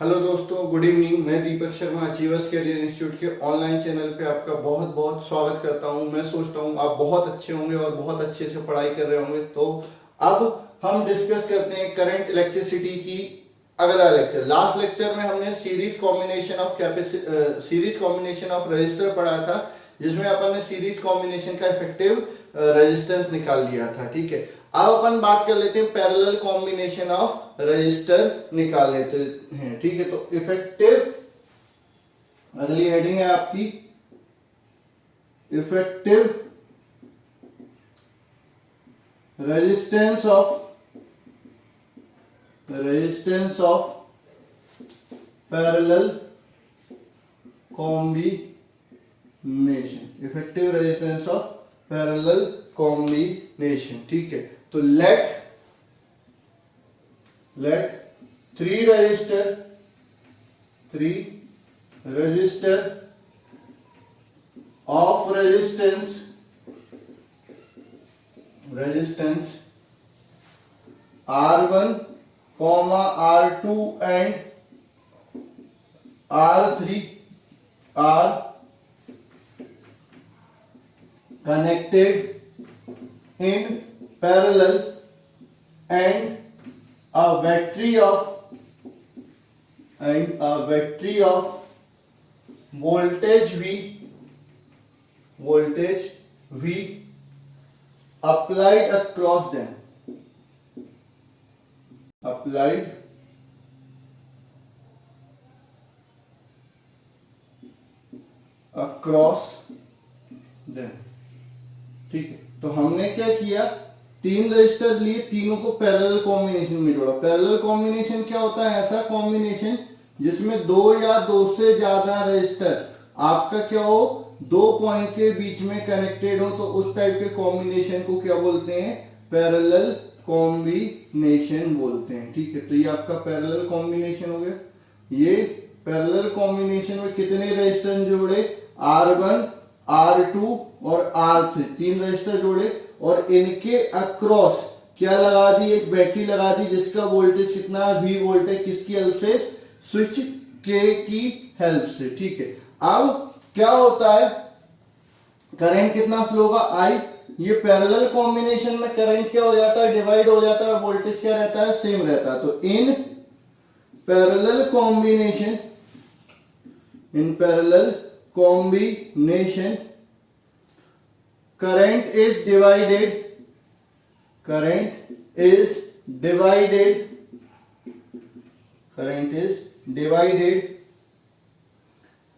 Hello दोस्तों, good evening. मैं Deepak Sharma achievers career institute के ऑनलाइन चैनल पे आपका बहुत बहुत स्वागत करता हूं। मैं सोचता हूं आप बहुत अच्छे होंगे और बहुत अच्छे से पढ़ाई कर रहे होंगे। तो अब हम डिस्कस करते हैं करंट इलेक्ट्रिसिटी की अगला लेक्चर। लास्ट लेक्चर में हमने सीरीज कॉम्बिनेशन ऑफ रजिस्टर पढ़ा था, जिसमें अपन ने सीरीज कॉम्बिनेशन का इफेक्टिव रेजिस्टेंस निकाल लिया था। ठीक है, अब अपन बात कर लेते हैं पैरेलल कॉम्बिनेशन ऑफ रजिस्टर निकाल लेते हैं। ठीक है, तो इफेक्टिव, अगली हेडिंग है आपकी effective resistance of parallel combination. Effective resistance of parallel combination. ठीक है, तो late three register of resistance R1, R2 and R3 are connected in parallel and a battery of voltage V applied across them, ठीक है, तो हमने क्या किया, तीन रजिस्टर लिए, तीनों को पैरेलल कॉम्बिनेशन में जोड़ा। पैरेलल कॉम्बिनेशन क्या होता है? ऐसा कॉम्बिनेशन जिसमें दो या दो से ज्यादा रजिस्टर आपका क्या हो, दो पॉइंट के बीच में कनेक्टेड हो, तो उस टाइप के कॉम्बिनेशन को क्या बोलते हैं? पैरेलल कॉम्बिनेशन बोलते हैं। ठीक है, तो ये आपका पैरेलल कॉम्बिनेशन हो गया। ये पैरेलल कॉम्बिनेशन में कितने रजिस्टर जोड़े? R1, R2 और R3, तीन रजिस्टर जोड़े और इनके अक्रॉस क्या लगा दी? एक बैटरी लगा दी, जिसका वोल्टेज कितना? V वोल्टेज, किसकी हेल्प से? स्विच K की हेल्प से। ठीक है, अब क्या होता है, करंट कितना फ्लो होगा? I। ये पैरेलल कॉम्बिनेशन में करंट क्या हो जाता है? डिवाइड हो जाता है, वोल्टेज क्या रहता है? सेम रहता है। तो in parallel combination current is divided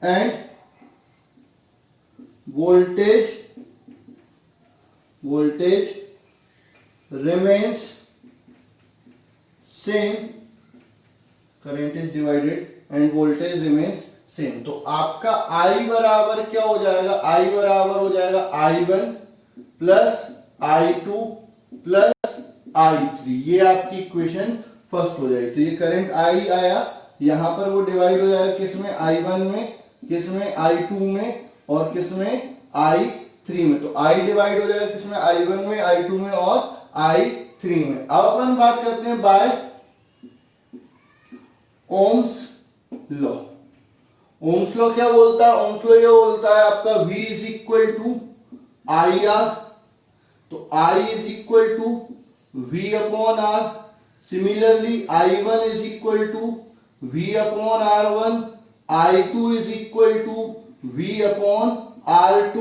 and voltage remains same. Current is divided and voltage remains same. तो आपका I बराबर क्या हो जाएगा? I बराबर हो जाएगा I1 plus I2 plus I3। ये आपकी इक्वेशन फर्स्ट हो जाएगी। तो ये करंट I आया, यहां पर वो डिवाइड हो जाएगा किसमें? I1 में, किसमें? I2 में और किसमें? I3 में। तो I डिवाइड हो जाएगा किसमें? I1 में, I2 में और I3 में। अब अपन बात करते हैं by Ohm's law. Ohm's law क्या बोलता है? ओम्स लॉ ये बोलता है आपका V is equal to IR। तो I is equal to V upon R। Similarly I1 is equal to V upon R1, I2 is equal to V upon R2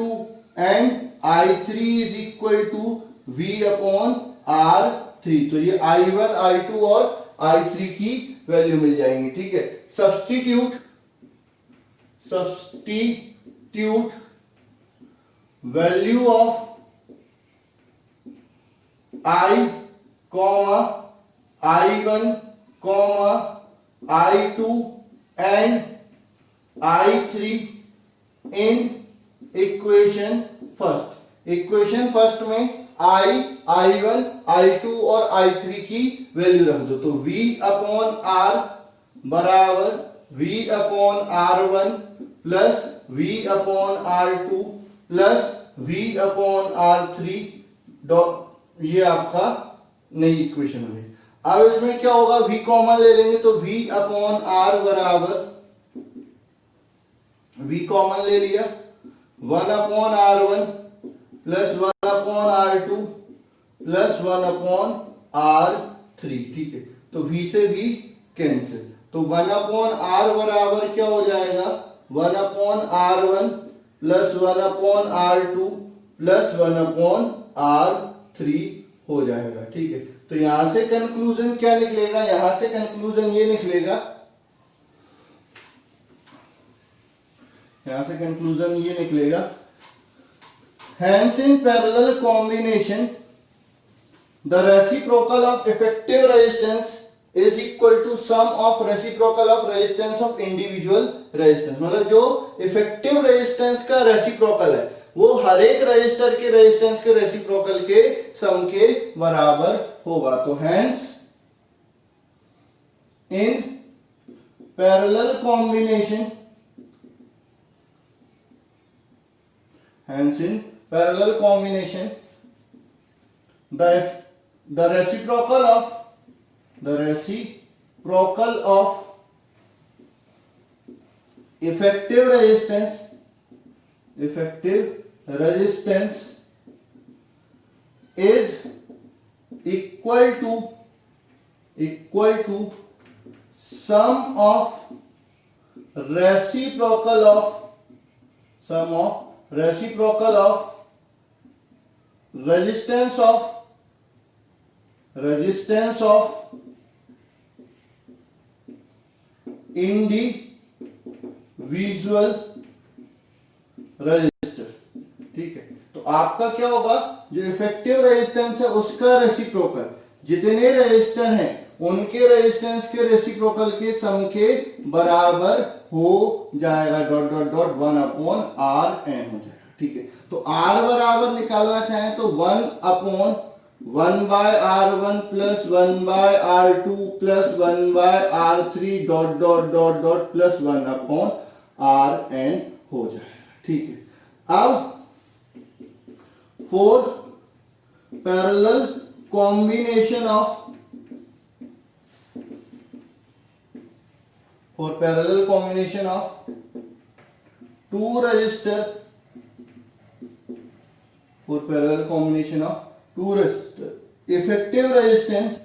and I3 is equal to V upon R3। तो ये I1, I2 और I3 की value मिल जाएंगी। ठीक है, substitute value of I, I1, I2 and I3 in equation first. Equation first में I, I1, I2 और I3 की वैल्यू रख दो। तो V अपॉन R बराबर V upon R1 plus V upon R2 plus V upon R3 dot, ये आपका नई इक्वेशन हुई। अब इसमें क्या होगा, V कॉमन ले लेंगे तो V अपॉन R बराबर, V कॉमन ले लिया, 1 upon R1 plus 1 upon R2 plus 1 upon R3, ठीक है। तो V से V कैंसिल, तो 1 अपॉन R बराबर क्या हो जाएगा, 1 upon R1 plus 1 upon R2 plus 1 upon R3 हो जाएगा, ठीक है। तो यहां से कंक्लूजन क्या निकलेगा, यहां से कंक्लूजन ये निकलेगा, यहां से कंक्लूजन ये निकलेगा, hence in parallel combination the reciprocal of effective resistance is equal to sum of reciprocal of resistance of individual resistance। मतलब जो इफेक्टिव रेजिस्टेंस का रेसिप्रोकल है वो हर एक रजिस्टर के रेजिस्टेंस के रेसिप्रोकल के सम के बराबर होगा। तो hence in parallel combination, hence in parallel combination the reciprocal of effective resistance is equal to sum of reciprocal of resistance of individual register, ठीक है। तो आपका क्या होगा, जो इफेक्टिव रेजिस्टेंस है उसका रेसिप्रोकल, जितने रजिस्टर हैं उनके रेजिस्टेंस के रेसिप्रोकल के सम के बराबर हो जाएगा, dot dot dot 1 upon R N हो जाएगा, ठीक है। तो आर बराबर निकालना चाहें तो 1 upon 1 by R1 plus 1 by R2 plus 1 by R3 dot dot dot dot plus 1 upon Rn हो जाएगा, ठीक है। अब for parallel combination of two resistor, for parallel combination of two resistors, effective resistance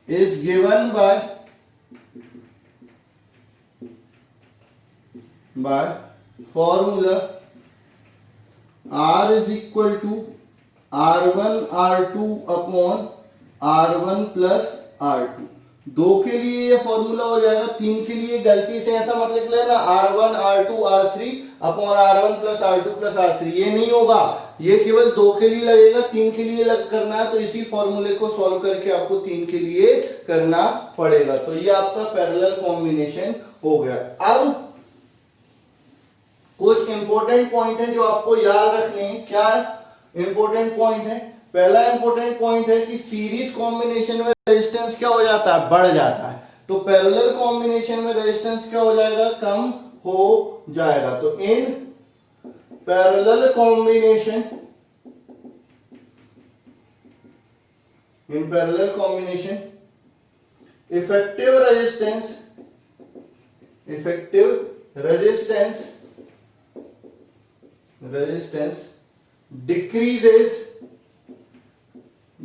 is given by formula R is equal to R1 R2 upon R1 plus R2। 2 के लिए ये formula हो जाएगा, 3 के लिए गलती से ऐसा मत लिख लेना R1 R2 R3 upon R1 plus R2 plus R3, ये नहीं होगा, ये केवल 2 के लिए लगेगा, 3 के लिए करना है तो इसी फॉर्मूले को सॉल्व करके आपको 3 के लिए करना पड़ेगा। तो ये आपका पैरेलल कॉम्बिनेशन हो गया। अब कुछ इंपॉर्टेंट पॉइंट है जो आपको याद रखने हैं। क्या इंपॉर्टेंट पॉइंट है? पहला इंपॉर्टेंट पॉइंट है कि सीरीज कॉम्बिनेशन में रेजिस्टेंस क्या हो जाता है, बढ़ जाता है। तो पैरेलल कॉम्बिनेशन में रेजिस्टेंस क्या हो जाएगा, कम हो जाएगा। तो in parallel combination effective resistance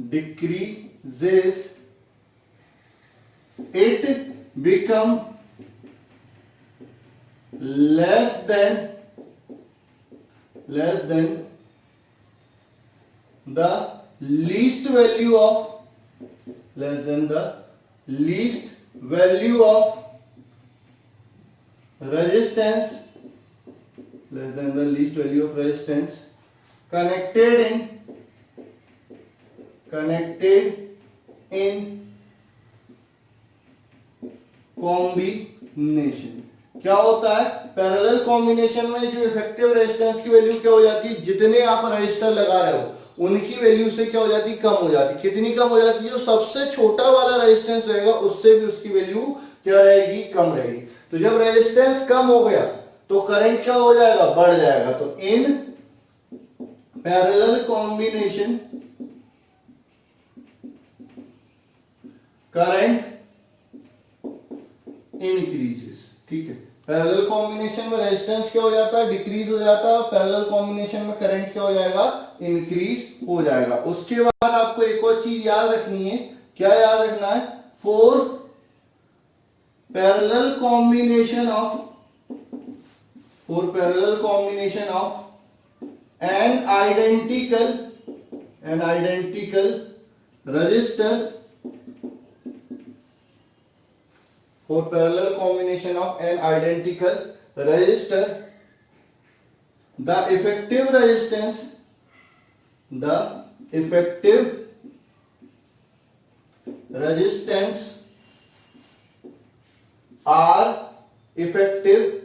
decreases it become less than the least value of resistance connected in combination. क्या होता है, पैरेलल कॉम्बिनेशन में जो इफेक्टिव रेजिस्टेंस की वैल्यू क्या हो जाती है, जितने आप रजिस्टर लगा रहे हो उनकी वैल्यू से क्या हो जाती है, कम हो जाती है। कितनी कम हो जाती है, जो सबसे छोटा वाला रेजिस्टेंस रहेगा उससे भी उसकी वैल्यू क्या रहेगी, कम रहेगी। तो जब रेजिस्टेंस कम हो गया तो करंट क्या हो जाएगा, बढ़ जाएगा। तो in parallel combination current increases. ठीक है, पैरेलल कॉम्बिनेशन में रेजिस्टेंस क्या हो जाता है, डिक्रीज हो जाता है, पैरेलल कॉम्बिनेशन में करंट क्या हो जाएगा, इंक्रीज हो जाएगा। उसके बाद आपको एक और चीज याद रखनी है, क्या याद रखना है, for parallel combination of N identical resistor, for parallel combination of an identical resistor, the effective resistance R effective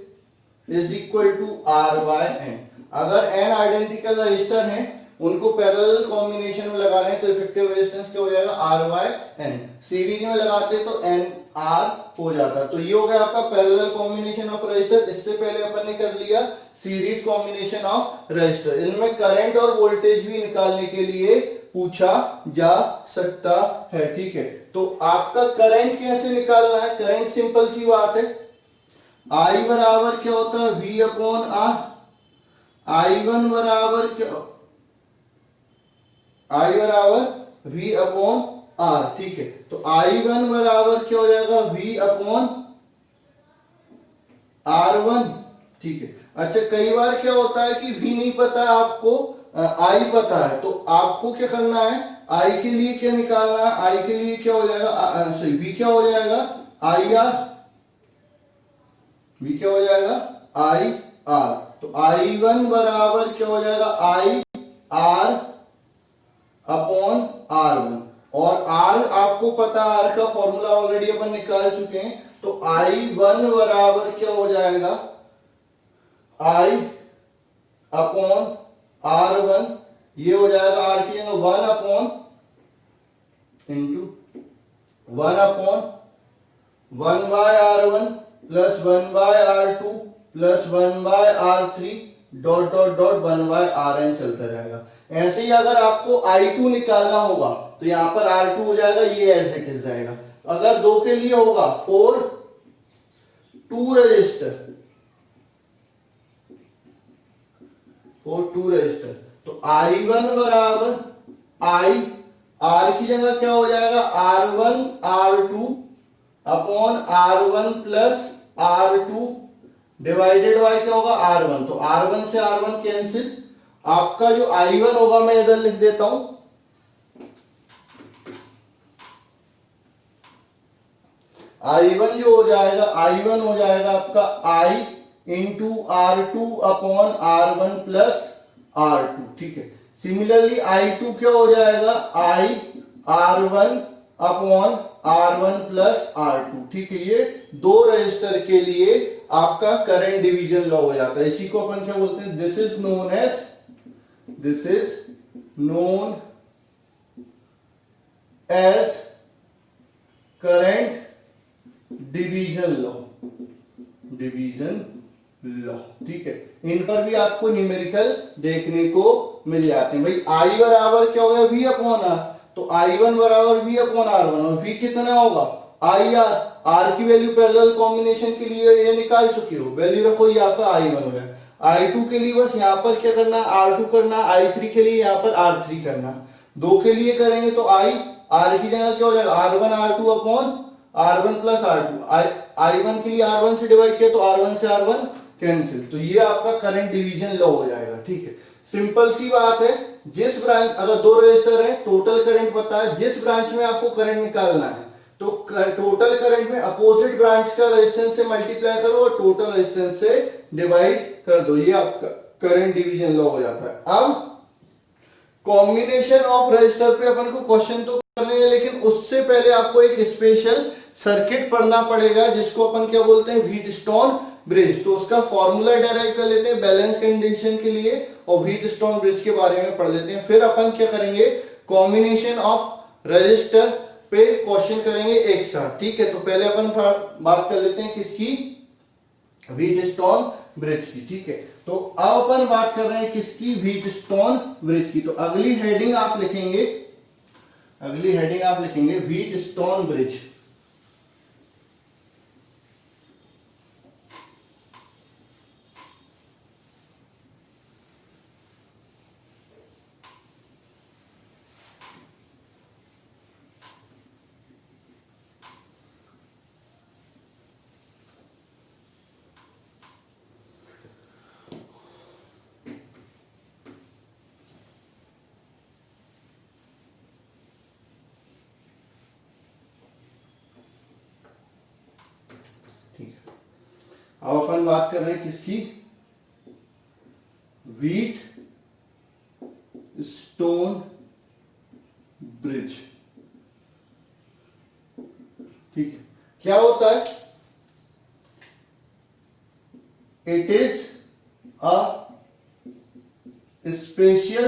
is equal to R by N। अगर n आइडेंटिकल रजिस्टर हैं, उनको पैरेलल कॉम्बिनेशन में लगा रहे हैं तो इफेक्टिव रेजिस्टेंस क्या हो जाएगा, R by N। सीरीज में लगाते तो N R हो जाता। तो ये हो गया आपका पैरेलल कॉम्बिनेशन ऑफ रजिस्टर। इससे पहले अपन ने कर लिया सीरीज कॉम्बिनेशन ऑफ रजिस्टर। इनमें करंट और वोल्टेज भी निकालने के लिए पूछा जा सकता है। ठीक है, तो आपका करंट कैसे निकालना है, करंट सिंपल सी बात है, I बराबर क्या होता है, V अपॉन R। I1 बराबर क्या, I बराबर V अपॉन R। ठीक है, तो I1 बराबर क्या हो जाएगा, V अपॉन R1। ठीक है, अच्छा कई बार क्या होता है कि V नहीं पता है आपको, I पता है, तो आपको क्या करना है, I के लिए क्या निकालना है, I के लिए क्या हो जाएगा, सॉरी V क्या हो जाएगा, IR। V क्या हो जाएगा, IR। तो I1 बराबर क्या हो जाएगा, IR अपॉन R1। और R आपको पता है, R का फॉर्मूला ऑलरेडी अपन निकाल चुके हैं। तो I1 बराबर क्या हो जाएगा, I अपॉन R1, ये हो जाएगा R की जगह 1 upon into 1 upon 1 by R1 plus 1 by R2 plus 1 by R3 dot dot dot 1 by Rn चलता जाएगा। ऐसे ही अगर आपको I2 निकालना होगा तो यहां पर R2 हो जाएगा, ये ऐसे किस जाएगा। अगर दो के लिए होगा, फॉर टू रजिस्टर, तो I1 बराबर I, R की जगह क्या हो जाएगा, R1 R2 upon R1 plus R2 divided by क्या होगा, R1। तो R1 से R1 कैंसिल, आपका जो I1 होगा मैं इधर लिख देता हूं, I1 जो हो जाएगा, I1 हो जाएगा आपका I into R2 upon R1 plus R2। ठीक है, सिमिलरली I2 क्या हो जाएगा, I R1 upon R1 plus R2। ठीक है, ये दो रजिस्टर के लिए आपका करंट डिवीजन लॉ हो जाता है। इसी को अपन क्या बोलते हैं, this is known as current division law. ठीक है, इन पर भी आपको न्यूमेरिकल देखने को मिल जाते हैं। भाई I बराबर क्या हो गया, V अपॉन R। तो I1 बराबर V अपॉन R1, और V कितना होगा, IR। R की वैल्यू पैरेलल कॉम्बिनेशन के लिए ये निकाल चुके हो, वैल्यू रखो, यहाँ पर I1 हो गया। I2 के लिए बस यहाँ पर क्या करना, R2 करना, I3 के लिए यहाँ पर R3 करना। दो के लिए करेंगे तो R की जगह क्या हो जाएगा, R1 R2 upon R1 plus R2। I1 के लिए R1 से डिवाइड किया तो R1 से R1 कैंसिल। तो ये आपका करंट डिवीजन लॉ हो जाएगा। ठीक है, सिंपल सी बात है, जिस ब्रांच, अगर दो रजिस्टर है, टोटल करंट पता है, जिस ब्रांच में आपको करंट निकालना है तो टोटल करंट में अपोजिट ब्रांच का रेजिस्टेंस से मल्टीप्लाई करो और टोटल रेजिस्टेंस से डिवाइड कर दो, ये आपका करंट डिवीजन लॉ हो जाता है। अब कॉम्बिनेशन ऑफ रजिस्टर पे अपन को क्वेश्चन तो करने हैं, लेकिन उससे पहले आपको एक स्पेशल सर्किट पढ़ना पड़ेगा जिसको अपन क्या बोलते हैं, व्हीटस्टोन ब्रिज। तो उसका फॉर्मूला डायरेक्ट कर लेते हैं बैलेंस कंडीशन के लिए और व्हीटस्टोन ब्रिज के बारे में पढ़ लेते हैं। फिर अपन क्या करेंगे, कॉम्बिनेशन ऑफ रजिस्टर पे क्वेश्चन करेंगे एक साथ। ठीक है, तो पहले अपन बात कर लेते हैं किसकी, व्हीटस्टोन ब्रिज की, ठीक है। तो अब अपन बात कर रहे हैं किसकी, व्हीटस्टोन ब्रिज की। तो अगली हेडिंग आप लिखेंगे, व्हीटस्टोन ब्रिज। ठीक है, अब अपन बात कर रहे हैं किसकी, व्हीट स्टोन ब्रिज, ठीक है। क्या होता है, it is a special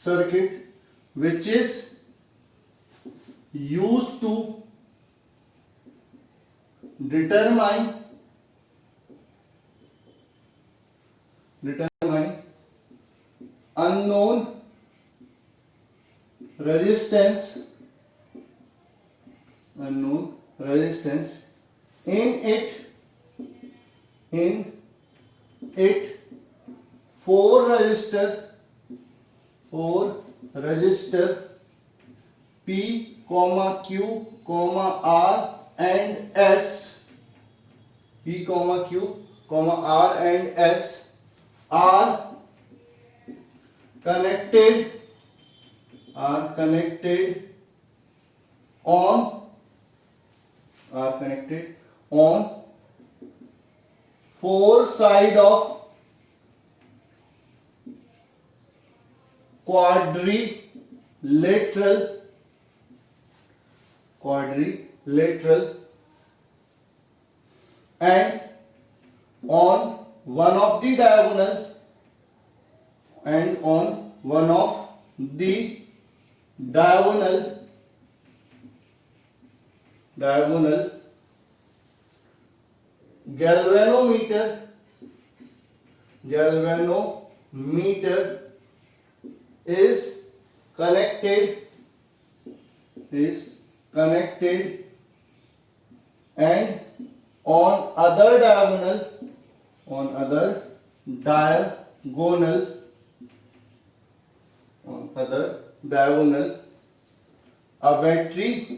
circuit which is used to determine unknown resistance in it four resistor P, Q, R and S, P, Q, R and S are connected on four side of quadrilateral and on one of the diagonal galvanometer is connected and on other diagonal a battery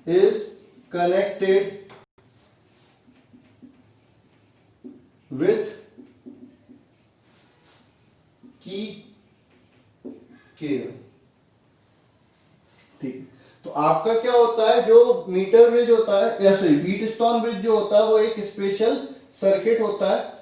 is connected with key cable, ठीक है। तो आपका क्या होता है, जो metre bridge होता है या सॉरी व्हीटस्टोन ब्रिज जो होता है वो एक स्पेशल सर्किट होता है,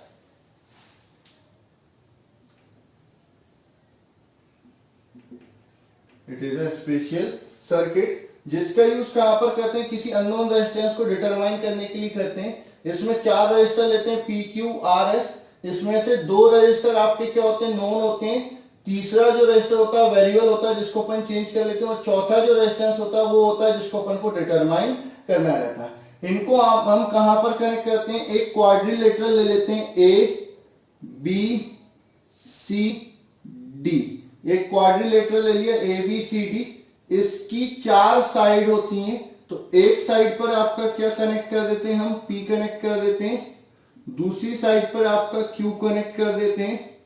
it is a special circuit जिसका यूज कहां पर करते हैं, किसी अननोन रेजिस्टेंस को डिटरमाइन करने के लिए करते हैं। इसमें 4 रजिस्टर लेते हैं, पी, क्यू, आर, एस। इसमें से 2 रजिस्टर आपके क्या होते हैं, नोन होते हैं। तीसरा जो रजिस्टर होता है वेरिएबल होता है जिसको अपन चेंज कर लेते हैं, और चौथा जो रेजिस्टेंस होता है वो होता है जिसको अपन को डिटरमाइन करना रहता है। इनको हम कहां पर कनेक्ट करते हैं, एक क्वाड्रिलेटरल ले लेते हैं, ए बी सी डी। एक क्वाड्रिलेटरल ले लिया, ए बी सी डी। इसकी 4 साइड होती हैं, तो एक साइड पर आपका क्या कनेक्ट कर देते हैं, हम पी कनेक्ट कर देते हैं। दूसरी साइड पर आपका क्यू कनेक्ट कर देते हैं।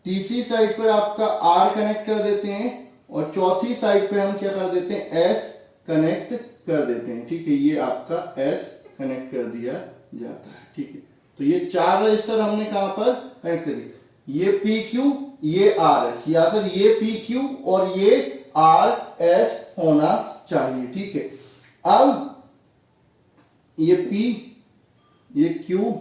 तीसरी साइड पर आपका आर कनेक्ट कर देते हैं, और चौथी साइड पे हम क्या कर देते हैं, एस कनेक्ट कर देते हैं, ठीक है। ये आपका एस कनेक्ट कर दिया जाता है, ठीक है। तो ये 4 रजिस्टर हमने कहां पर कनेक्ट कर दिए, ये पी क्यू, ये आर एस, या फिर ये पी क्यू और ये आर एस होना चाहिए, ठीक है। अब ये पी, ये क्यू,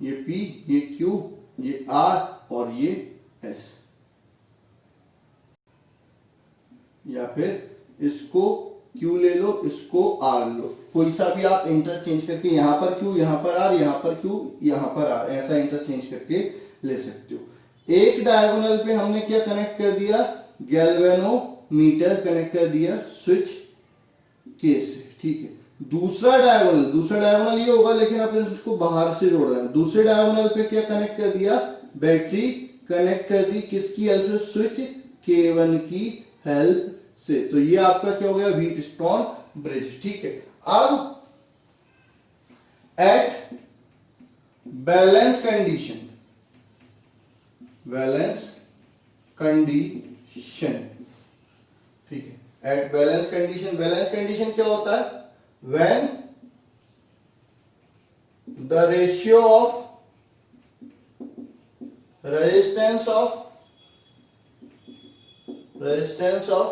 ये पी, ये क्यू, ये आर और ये एस, या फिर इसको क्यू ले लो, इसको आर लो, कोई सा भी आप इंटरचेंज करके, यहां पर क्यू, यहां पर आर, यहां पर क्यू, यहां पर आर, ऐसा इंटरचेंज करके ले सकते हो। एक डायगोनल पे हमने क्या कनेक्ट कर दिया, गैल्वेनोमीटर कनेक्ट कर दिया स्विच केस से, ठीक है। दूसरा डायगोनल ये होगा, लेकिन अपन इसको बाहर से जोड़ रहे हैं। दूसरे डायगोनल पे क्या कनेक्ट कर दिया, बैटरी कनेक्ट कर दी, किसकी हेल्प से, स्विच K1 की हेल्प से। तो ये आपका क्या हो गया, व्हीटस्टोन ब्रिज, ठीक है। अब एट बैलेंस कंडीशन, ठीक है, एट बैलेंस कंडीशन क्या होता है, when the ratio of resistance of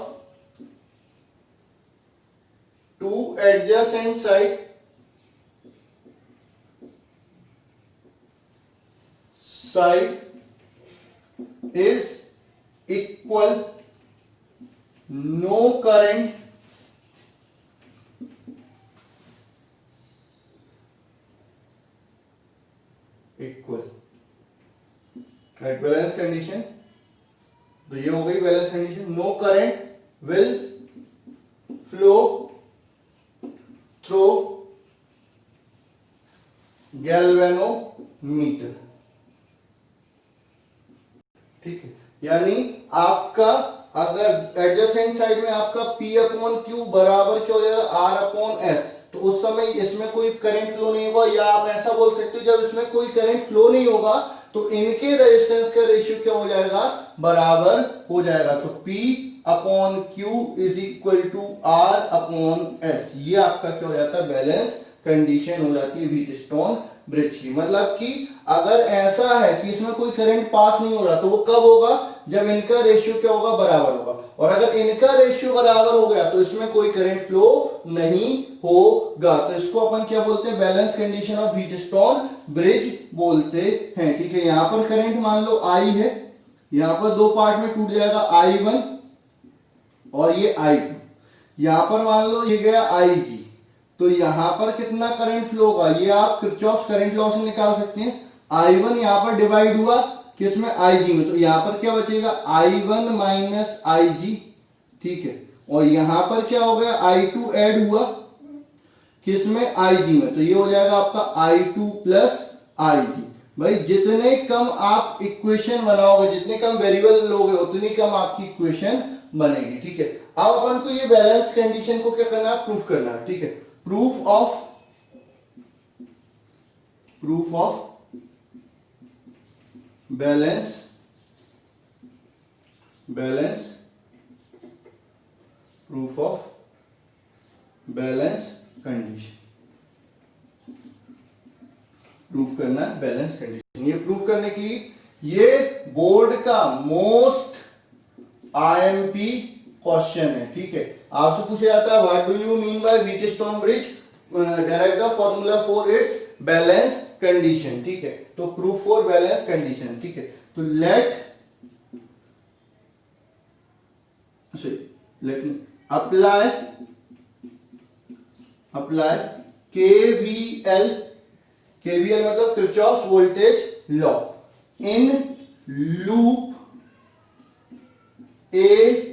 two adjacent side is equal, no current equal at balance condition। तो ये हो गई balance condition. No current will flow through galvanometer, ठीक है। यानी आपका अगर एडजेसेंट साइड में आपका P अपॉन Q बराबर क्या हो जाएगा, R अपॉन S, तो उस समय इसमें कोई करंट फ्लो नहीं होगा, या आप ऐसा बोल सकते हो जब इसमें कोई करंट फ्लो नहीं होगा तो इनके रेजिस्टेंस का रेशियो क्या हो जाएगा, बराबर हो जाएगा। तो P upon Q is equal to R upon S। ये आपका क्या हो जाता है, बैलेंस कंडीशन हो जाती है व्हीटस्टोन ब्रिज की। मतलब कि अगर ऐसा है कि इसमें कोई करंट पास नहीं हो रहा तो वो कब होगा, जब इनका रेशियो क्या होगा, बराबर होगा। और अगर इनका रेशियो बराबर हो गया तो इसमें कोई करंट फ्लो नहीं होगा। तो इसको अपन क्या बोलते हैं, balance condition of Wheatstone bridge बोलते हैं, ठीक है। यहां पर करंट मान लो I है, यहां पर दो पार्ट में टूट जाएगा, I1 और ये I2। यहां पर मान लो ये गया IG, तो यहां पर कितना करंट फ्लो होगा, ये आप किरचॉफ्स करंट लॉ से निकाल सकते हैं। I1 यहां पर डिवाइड हुआ किसमें, IG में, तो यहां पर क्या बचेगा, I1 माइनस IG, ठीक है। और यहां पर क्या हो गया, I2 ऐड हुआ किसमें, IG में, तो ये हो जाएगा आपका I2 प्लस IG। भाई जितने कम आप इक्वेशन बनाओगे, जितने कम वेरिएबल लोगे, उतनी कम आपकी इक्वेशन बनेगी, ठीक है। अब अपन को ये बैलेंस कंडीशन को क्या करना है, प्रूफ करना है, ठीक है। Proof of balance proof of balance condition, proof करना है बैलेंस कंडीशन। ये प्रूफ करने के लिए ये बोर्ड का मोस्ट IMP क्वेश्चन है, ठीक है। आपसे पूछा जाता है what do you mean by Wheatstone bridge, derive the formula for its balance condition, ठीक है। तो प्रूफ फॉर बैलेंस कंडीशन, ठीक है। तो लेट मी अप्लाई KVL मतलब Kirchhoff's voltage law in loop ABDA।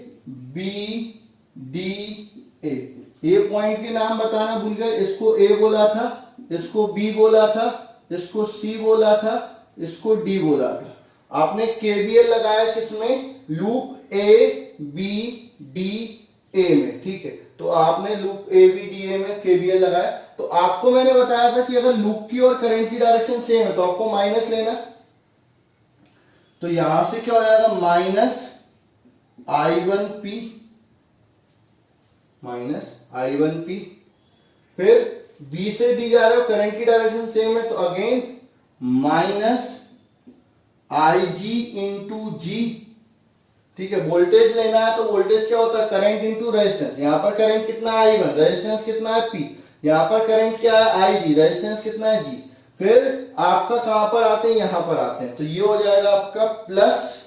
ये पॉइंट के नाम बताना भूल गए, इसको A बोला था, इसको B बोला था, इसको C बोला था, इसको D बोला था। आपने KVL लगाया किसमें, लूप ABDA में, ठीक है। तो आपने लूप ABDA में KVL लगाया। तो आपको मैंने बताया था कि अगर लूप की और करंट की डायरेक्शन सेम है तो आपको माइनस लेना। तो यहां से क्या हो जाएगा, माइनस I1P, फिर B से D जा रहे हो, करंट की डायरेक्शन सेम है, तो again minus IG into G, ठीक है। वोल्टेज लेना है तो वोल्टेज क्या होता है, करंट इंटू रेजिस्टेंस। यहां पर करंट कितना है, I1, रेजिस्टेंस कितना है, P। यहां पर करंट क्या है, IG, रेजिस्टेंस कितना है, G। फिर आपका कहां पर आते हैं, यहां पर आते हैं, तो ये हो जाएगा आपका प्लस,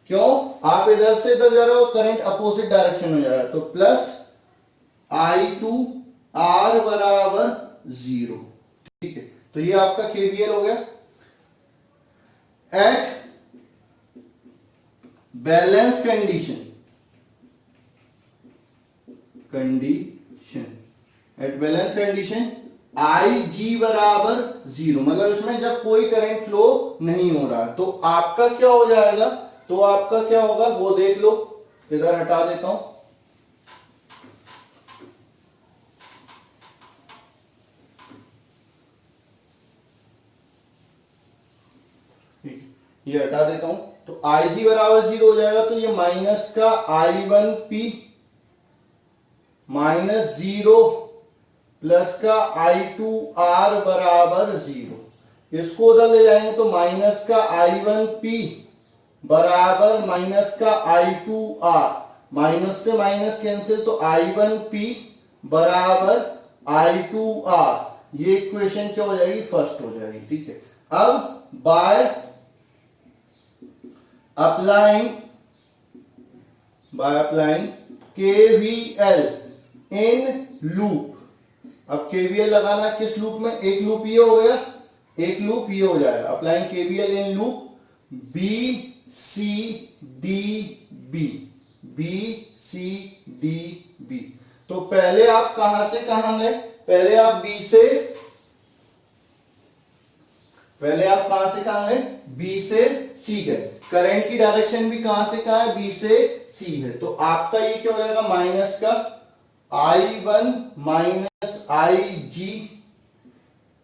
क्यों, आप इधर से इधर जा रहे हो, करंट अपोजिट डायरेक्शन में जा रहा है, तो प्लस I2R बराबर 0, ठीक है। तो ये आपका KVL हो गया। At balance condition at balance condition IG बराबर 0, मतलब इसमें जब कोई करंट फ्लो नहीं हो रहा, तो आपका क्या हो जाएगा, तो आपका क्या होगा वो देख लो, इधर हटा देता हूं। ये हटा देता हूं, तो IG बराबर 0 हो जाएगा, तो ये माइनस का I1P माइनस 0 प्लस का I2R बराबर 0। इसको उधर ले जाएंगे तो माइनस का I1P बराबर माइनस का I2R, माइनस से माइनस कैंसिल, तो I1P बराबर I2R, ये इक्वेशन क्या हो जाएगी, फर्स्ट हो जाएगी। ठीक है, अब by applying KVL in loop, अब KVL लगाना किस लूप में, एक लूप ये हो गया, एक लूप ये हो जाएगा, applying KVL in loop BCDB। तो पहले आप कहां से कहां गए, पहले आप B से, पहले आप कहां से कहां गए, B से C गए, करंट की डायरेक्शन भी कहां से कहां है, B से C है, तो आपका ये क्या हो जाएगा, माइनस का I1 minus IG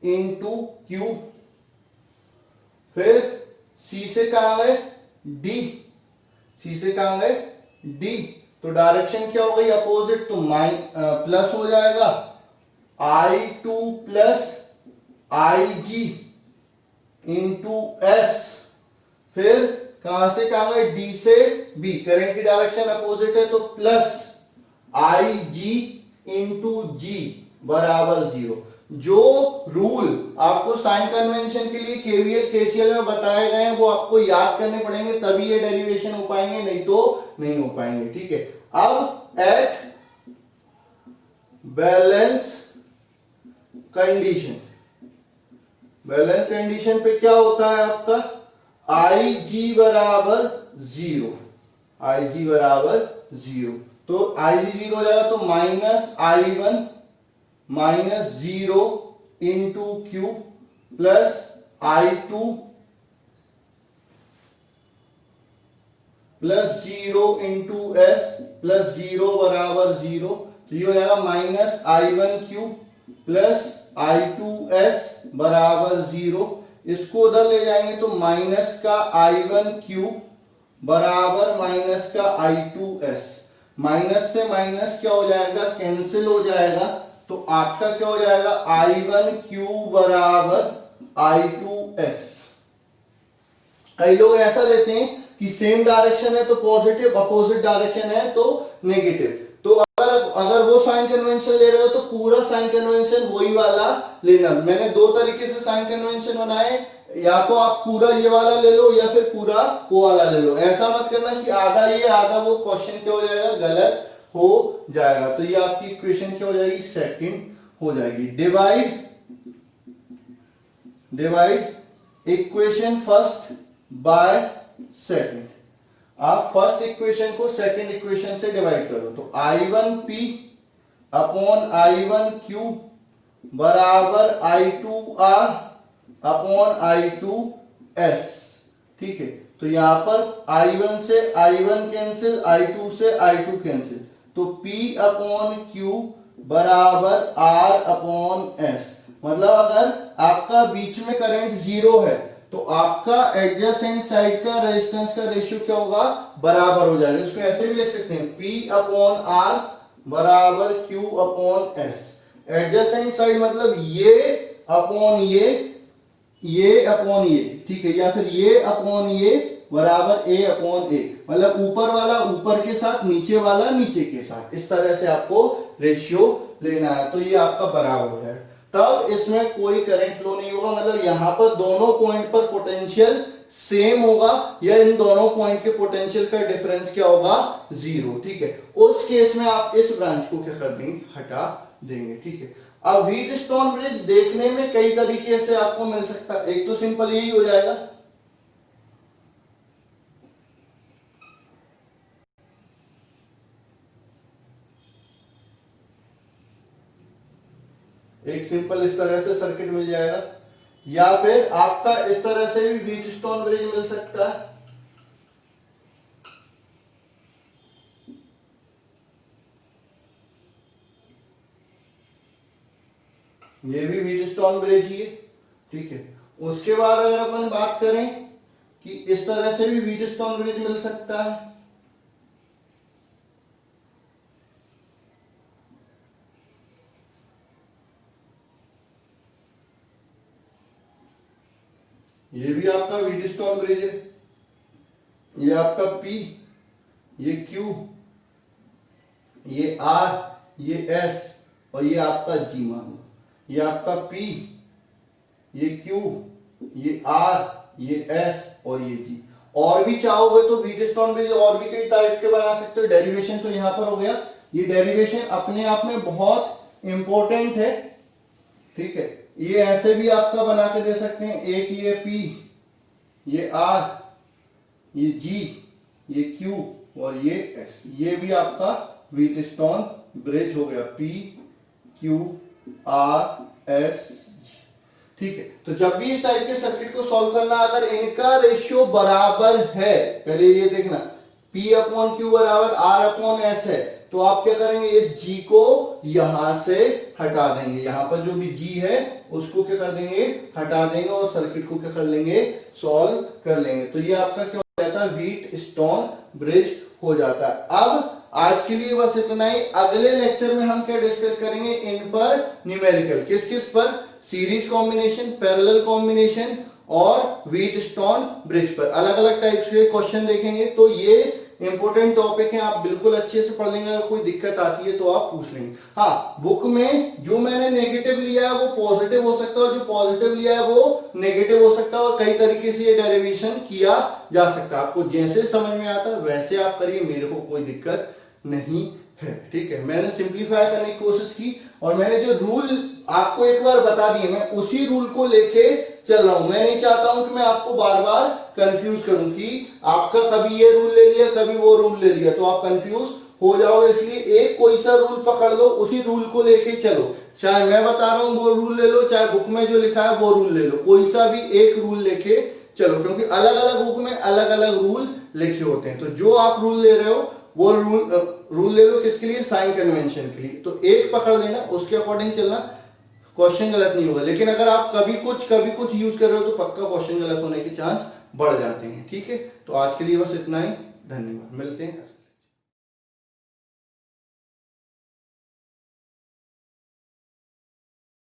into Q, फिर C से कहां गए, D, C से कहां गए, D, तो डायरेक्शन क्या हो गई, अपोजिट, तो प्लस हो जाएगा I2 plus IG into S, फिर कहां से कहां गए, D से B, करंट की डायरेक्शन अपोजिट है, तो प्लस IG इंटू G बराबर 0। जो रूल आपको साइन कन्वेंशन के लिए KVL KCL में बताए गए हैं वो आपको याद करने पड़ेंगे, तभी ये डेरिवेशन हो पाएंगे, नहीं तो नहीं हो पाएंगे। ठीक है, अब एट बैलेंस कंडीशन पे क्या होता है आपका, IG बराबर 0, IG बराबर 0, तो IG 0 हो जाएगा, तो minus I1 minus 0 into Q plus I2 plus 0 into S plus 0 बराबर 0, तो ये हो जाएगा माइनस I1Q प्लस I2S बराबर 0। इसको उधर ले जाएंगे तो माइनस का I1Q बराबर माइनस का I2S, माइनस से माइनस क्या हो जाएगा, कैंसिल हो जाएगा, तो आपका क्या हो जाएगा, I1Q बराबर I2S। कई लोग ऐसा लेते हैं कि सेम डायरेक्शन है तो पॉजिटिव, अपोजिट डायरेक्शन है तो नेगेटिव, तो अगर वो साइन कन्वेंशन ले रहे हो तो पूरा साइन कन्वेंशन वही वाला लेना। मैंने दो तरीके से साइन कन्वेंशन बनाए, या तो आप पूरा ये वाला ले लो या फिर पूरा वो वाला ले लो, ऐसा मत करना कि आधा ये आधा वो, क्वेश्चन क्या हो जाएगा, गलत हो जाएगा। तो ये आपकी इक्वेशन क्या हो जाएगी, सेकंड हो जाएगी। Divide equation first by second, आप फर्स्ट इक्वेशन को सेकंड इक्वेशन से डिवाइड करो, तो I1P अपॉन I1Q बराबर I2R अपॉन I2S। ठीक है, तो यहां पर I1 से I1 कैंसिल, I2 से I2 कैंसिल, तो P अपॉन Q बराबर R अपॉन S। मतलब अगर आपका बीच में करंट 0 है तो आपका एडजेसेंट साइड का रेजिस्टेंस का रेशियो क्या होगा, बराबर हो जाएगा। इसको ऐसे भी लिख सकते हैं, P अपॉन R बराबर Q upon S। Adjacent side मतलब ये अपॉन ये अपॉन ये, ठीक है, या फिर ये अपॉन ये बराबर A अपॉन A, मतलब ऊपर वाला ऊपर के साथ, नीचे वाला नीचे के साथ, इस तरह से आपको रेशियो लेना है, तो ये आपका बराबर है, तब इसमें कोई करंट फ्लो नहीं होगा। मतलब यहां पर दोनों पॉइंट पर पोटेंशियल सेम होगा, या इन दोनों पॉइंट के पोटेंशियल का डिफरेंस क्या होगा, 0। ठीक है, उस केस में आप इस ब्रांच को क्या कर देंगे, हटा देंगे। ठीक है, अब व्हीटस्टोन ब्रिज देखने में कई तरीके से आपको मिल सकता है, एक तो सिंपल यही हो जाएगा, एक सिंपल इस तरह से सर्किट मिल जाएगा, या फिर आपका इस तरह से भी व्हीटस्टोन ब्रिज मिल सकता है। ये भी व्हीटस्टोन ब्रिज ही है, ठीक है। उसके बाद अगर अपन बात करें कि इस तरह से भी व्हीटस्टोन ब्रिज मिल सकता है, ये भी आपका व्हीटस्टोन ब्रिज है। ये आपका P, ये Q, ये R, ये S और ये आपका G मान लो। ये आपका P, ये Q, ये R, ये S और ये G। और भी चाहोगे तो व्हीटस्टोन ब्रिज और भी कई टाइप के बना सकते हो। डेरिवेशन तो यहां पर हो गया, ये डेरिवेशन अपने आप में बहुत इंपॉर्टेंट है, ठीक है। ये ऐसे भी आपका बना के दे सकते हैं, एक ये P, ये R, ये G, ये Q और ये S। ये भी आपका व्हीटस्टोन ब्रिज हो गया, P, Q, R, S, G, ठीक है। तो जब भी इस टाइप के सर्किट को सॉल्व करना, अगर इनका रेशियो बराबर है, पहले ये देखना P अपॉन Q बराबर R अपॉन S है, तो आप क्या करेंगे, इस G को यहां से हटा देंगे। यहां पर जो भी G है उसको क्या कर देंगे, हटा देंगे और सर्किट को क्या कर लेंगे, सॉल्व कर लेंगे। तो ये आपका क्या हो जाता है, व्हीटस्टोन ब्रिज हो जाता है। अब आज के लिए बस इतना ही। अगले लेक्चर में हम क्या डिस्कस करेंगे, इन पर न्यूमेरिकल, किस किस पर, सीरीज कॉम्बिनेशन, पैरेलल कॉम्बिनेशन और व्हीटस्टोन ब्रिज पर अलग अलग टाइप के क्वेश्चन देखेंगे। तो ये इंपॉर्टेंट टॉपिक है, आप बिल्कुल अच्छे से पढ़ लेंगे। अगर कोई दिक्कत आती है तो आप पूछ लेंगे। हाँ, बुक में जो मैंने नेगेटिव लिया है वो पॉजिटिव हो सकता है, और जो पॉजिटिव लिया है वो नेगेटिव हो सकता है, और कई तरीके से ये डेरिवेशन किया जा सकता है। आपको जैसे समझ में आता है वैसे आप करिए, मेरे को कोई दिक्कत नहीं है, ठीक है। मैंने सिंप्लीफाई करने की कोशिश की, और मैंने जो रूल आपको एक बार बता दिए, मैं उसी रूल को लेके चल रहा हूं। मैं नहीं चाहता हूं कि मैं आपको बार बार कंफ्यूज करूं कि आपका कभी ये रूल ले लिया कभी वो रूल ले लिया, तो आप कंफ्यूज हो जाओगे। इसलिए एक कोई सा रूल पकड़ लो, उसी रूल को लेके चलो। चाहे मैं बता रहा हूं वो रूल ले लो, चाहे बुक में जो लिखा है वो रूल ले लो, कोई सा भी एक रूल लेके चलो, क्योंकि अलग अलग बुक में अलग अलग रूल लिखे होते हैं। तो जो आप रूल ले रहे हो वो रूल ले लो, किसके लिए, साइन कन्वेंशन के लिए। तो एक पकड़ लेना, उसके अकॉर्डिंग चलना, क्वेश्चन गलत नहीं होगा। लेकिन अगर आप कभी कुछ यूज कर रहे हो तो पक्का क्वेश्चन गलत होने के चांस बढ़ जाते हैं, ठीक है। तो आज के लिए बस इतना ही, धन्यवाद, मिलते हैं।